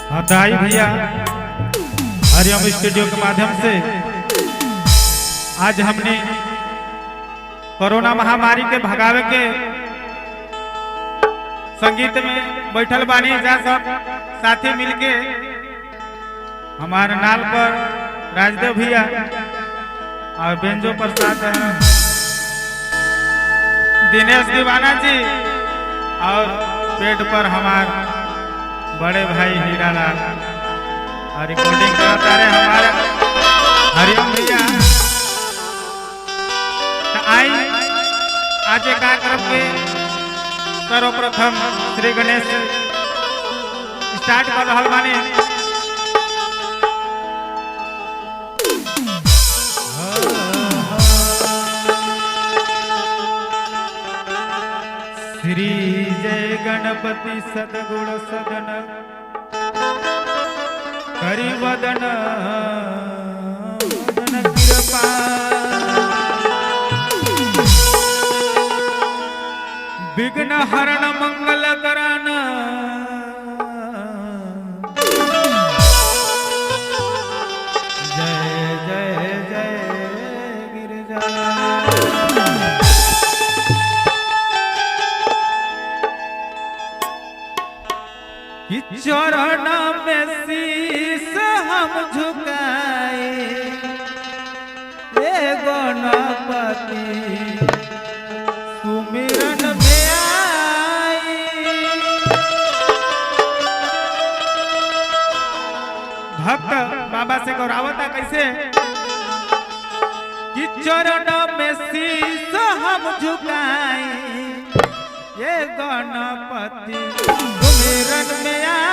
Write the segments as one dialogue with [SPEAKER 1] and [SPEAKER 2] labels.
[SPEAKER 1] हताई भैया हरिओम स्टूडियो के माध्यम से आज हमने कोरोना महामारी के भगावे के संगीत में बैठल बानी जा सब साथी मिलके हमारे नाल पर राजदेव भैया और बेंजो पर साथ दिनेश दीवाना जी और पेट पर हमारे बड़े भाई हीरालाल और रिकॉर्डिंग करता रहे हमारे हरिओम भैया। तो आई आज कार्यक्रम के सर्वप्रथम श्री गणेश स्टार्ट कर रहा बानी। श्री जय गणपति सदगुण सदन करि वदन वदन कृपा विघ्न हरण मंगल करण जय जय जय गिरिजा। चरण में शीश हम झुकाए हे गणपति सुमिरन में आए। भक्त बाबा से गौरावता कैसे कि चरण में शीश हम झुकाए ये गणपति सुमिरन में आए।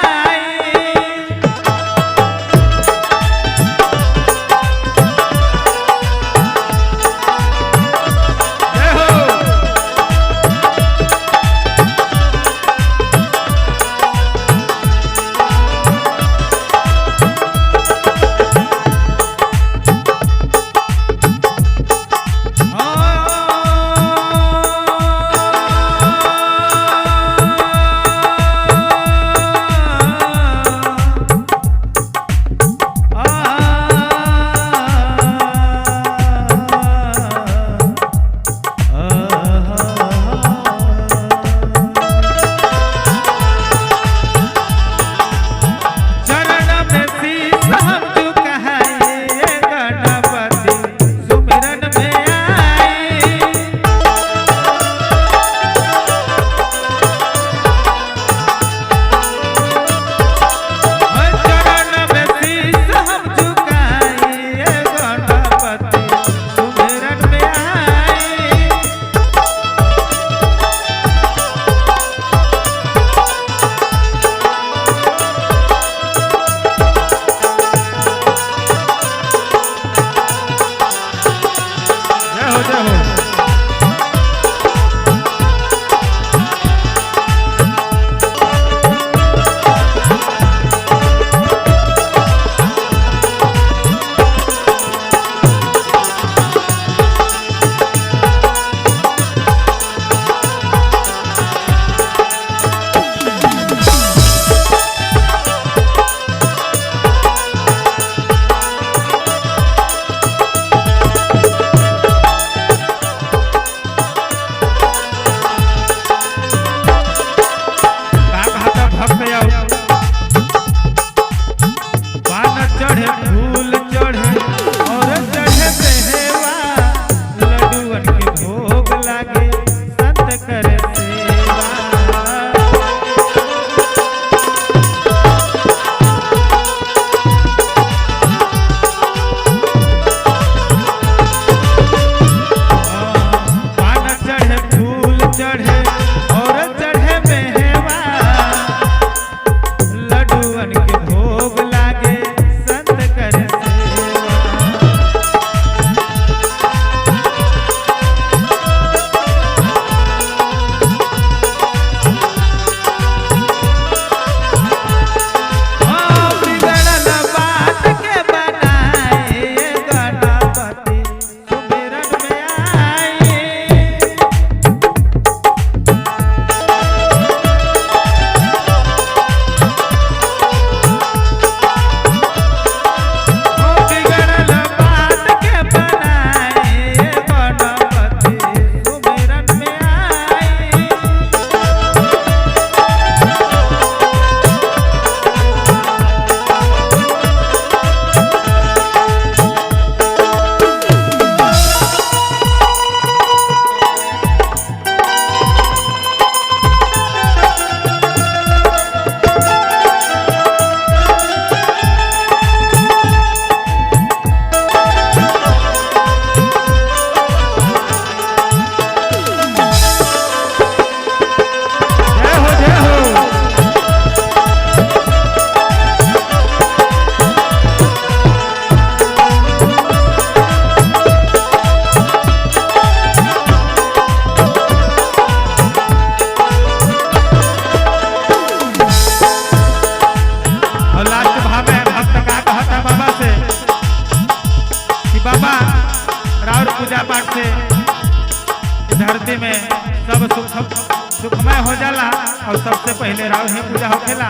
[SPEAKER 1] पहले राव ही पूजा होखेला।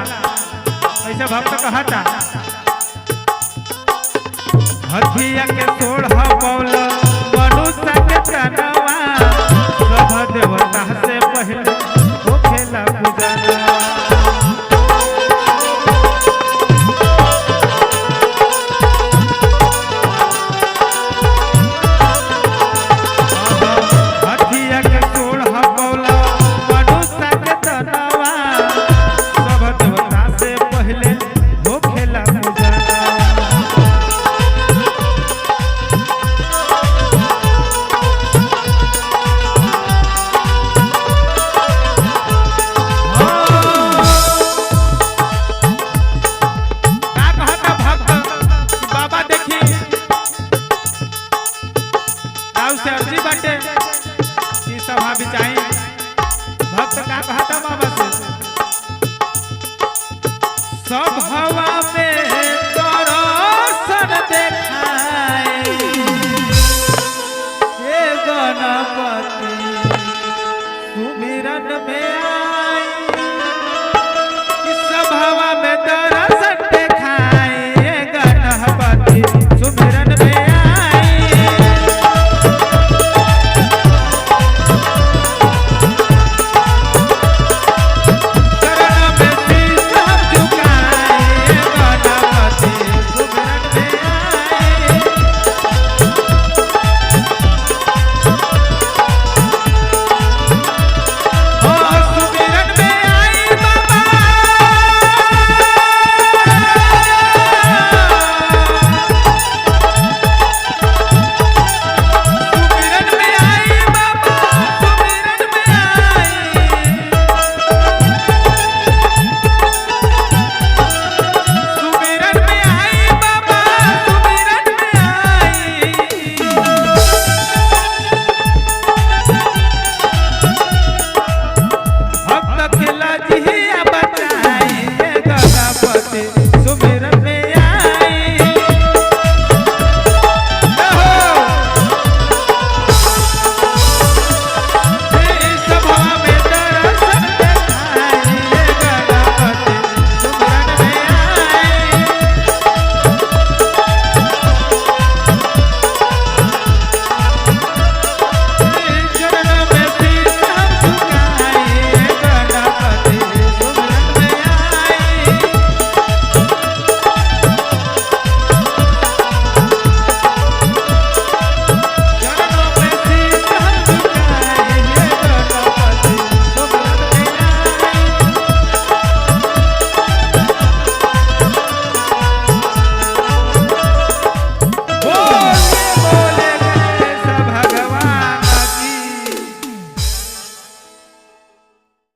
[SPEAKER 1] ऐसे भक्त कहता हथिया के सोढ़ा पौल मनुष्य के तनवा सब देवता से पहले होखेला पूजनवा। भक्त का कहता बाबा से सब हवा में